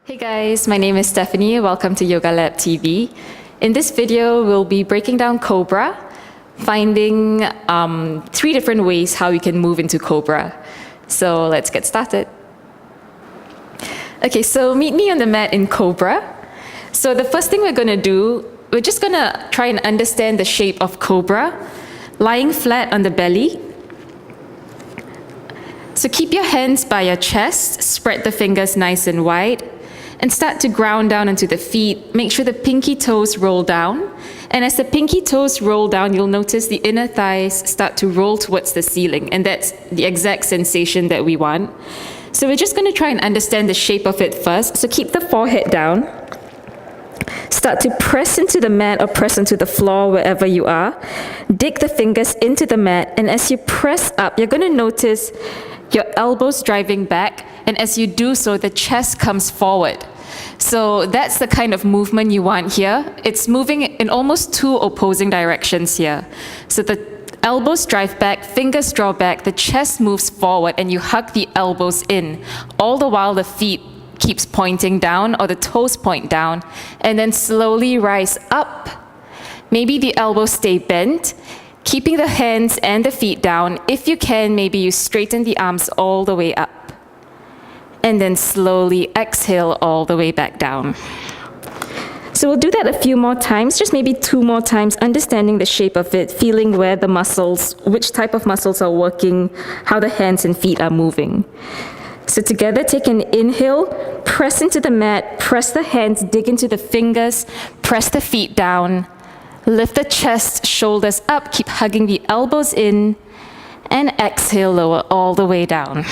Hey guys, my name is Stefanie. Welcome to Yoga Lab TV. In this video, we'll be breaking down Cobra, finding 3 different ways how you can move into Cobra. So let's get started. Okay, so meet me on the mat in Cobra. So the first thing we're going to do, we're just going to try and understand the shape of Cobra, lying flat on the belly. So keep your hands by your chest, spread the fingers nice and wide, and start to ground down onto the feet. Make sure the pinky toes roll down. And as the pinky toes roll down, you'll notice the inner thighs start to roll towards the ceiling. And that's the exact sensation that we want. So we're just going to try and understand the shape of it first. So keep the forehead down. Start to press into the mat or press into the floor wherever you are. Dig the fingers into the mat. And as you press up, you're going to notice your elbows driving back. And as you do so, the chest comes forward. So that's the kind of movement you want here. It's moving in almost 2 opposing directions here. So the elbows drive back, fingers draw back, the chest moves forward, and you hug the elbows in, all the while the feet keeps pointing down or the toes point down, and then slowly rise up. Maybe the elbows stay bent, keeping the hands and the feet down. If you can, maybe you straighten the arms all the way up. And then slowly exhale all the way back down. So we'll do that a few more times, just maybe 2 more times, understanding the shape of it, feeling where the muscles, which type of muscles are working, how the hands and feet are moving. So together, take an inhale, press into the mat, press the hands, dig into the fingers, press the feet down, lift the chest, shoulders up, keep hugging the elbows in, and exhale, lower all the way down.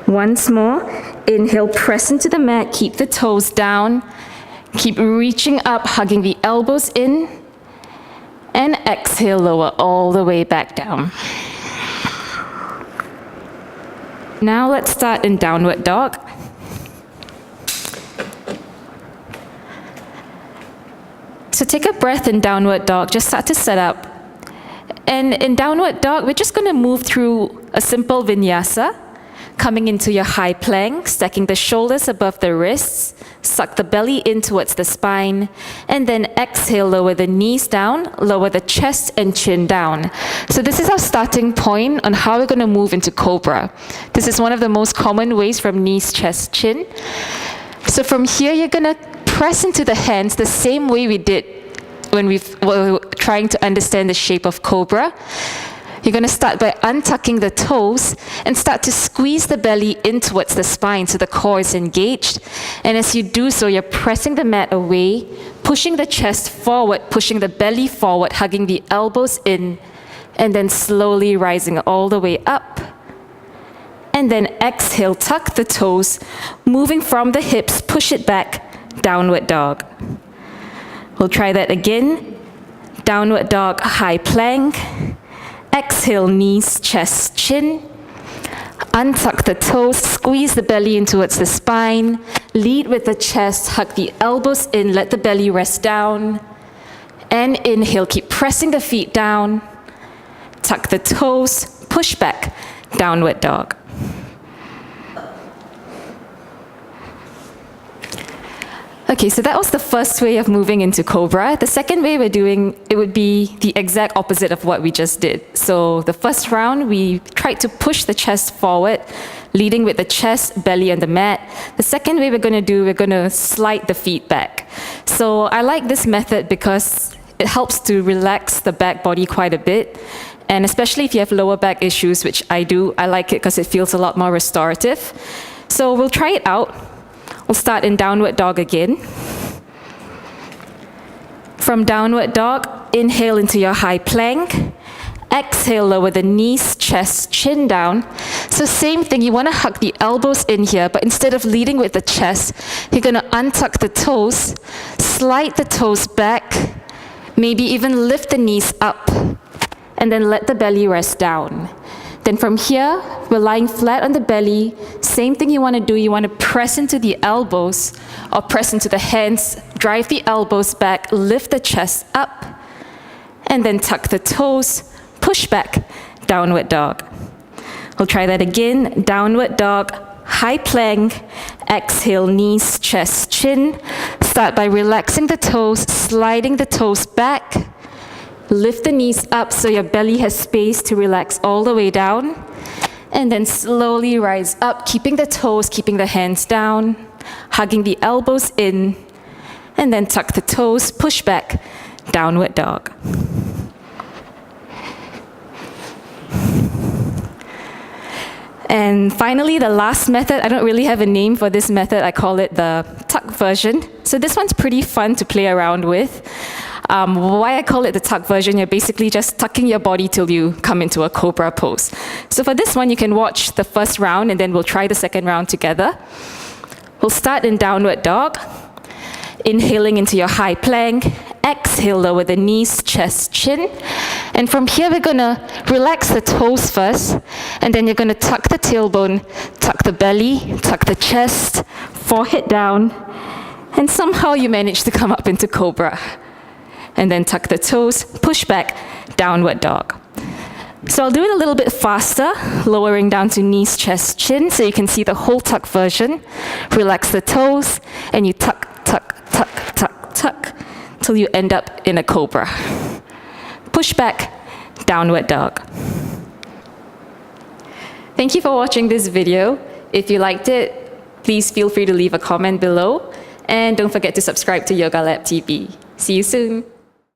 Once more, inhale, press into the mat, keep the toes down, keep reaching up, hugging the elbows in, and exhale, lower all the way back down. Now let's start in downward dog. So take a breath in downward dog, just start to set up. And in downward dog, we're just going to move through a simple vinyasa. Coming into your high plank, stacking the shoulders above the wrists, suck the belly in towards the spine, and then exhale, lower the knees down, lower the chest and chin down. So this is our starting point on how we're going to move into Cobra. This is one of the most common ways from knees, chest, chin. So from here, you're going to press into the hands the same way we did when we were trying to understand the shape of Cobra. You're going to start by untucking the toes and start to squeeze the belly in towards the spine so the core is engaged. And as you do so, you're pressing the mat away, pushing the chest forward, pushing the belly forward, hugging the elbows in, and then slowly rising all the way up. And then exhale, tuck the toes, moving from the hips, push it back, downward dog. We'll try that again. Downward dog, high plank. Exhale, knees, chest, chin. Untuck the toes, squeeze the belly in towards the spine. Lead with the chest, hug the elbows in, let the belly rest down. And inhale, keep pressing the feet down. Tuck the toes, push back, downward dog. Okay, so that was the first way of moving into Cobra. The second way we're doing, it would be the exact opposite of what we just did. So the first round, we tried to push the chest forward, leading with the chest, belly on the mat. The second way we're going to do, we're going to slide the feet back. So I like this method because it helps to relax the back body quite a bit. And especially if you have lower back issues, which I do, I like it because it feels a lot more restorative. So we'll try it out. We'll start in downward dog again. From downward dog, inhale into your high plank. Exhale, lower the knees, chest, chin down. So same thing, you want to hug the elbows in here, but instead of leading with the chest, you're going to untuck the toes, slide the toes back, maybe even lift the knees up, and then let the belly rest down. Then from here, we're lying flat on the belly. Same thing you want to do. You want to press into the elbows or press into the hands. Drive the elbows back, lift the chest up, and then tuck the toes, push back, downward dog. We'll try that again. Downward dog, high plank, exhale, knees, chest, chin. Start by relaxing the toes, sliding the toes back. Lift the knees up so your belly has space to relax all the way down. And then slowly rise up, keeping the toes, keeping the hands down, hugging the elbows in. And then tuck the toes, push back, downward dog. And finally, the last method, I don't really have a name for this method. I call it the tuck version. So this one's pretty fun to play around with. Why I call it the tuck version, you're basically just tucking your body till you come into a cobra pose. So for this one, you can watch the first round and then we'll try the second round together. We'll start in downward dog. Inhaling into your high plank. Exhale, lower the knees, chest, chin. And from here, we're gonna relax the toes first, and then you're gonna tuck the tailbone, tuck the belly, tuck the chest, forehead down, and somehow you manage to come up into cobra. And then tuck the toes, push back, downward dog. So I'll do it a little bit faster, lowering down to knees, chest, chin, so you can see the whole tuck version. Relax the toes, and you tuck, tuck, tuck, tuck, tuck, till you end up in a cobra. Push back, downward dog. Thank you for watching this video. If you liked it, please feel free to leave a comment below. And don't forget to subscribe to Yoga Lab TV. See you soon.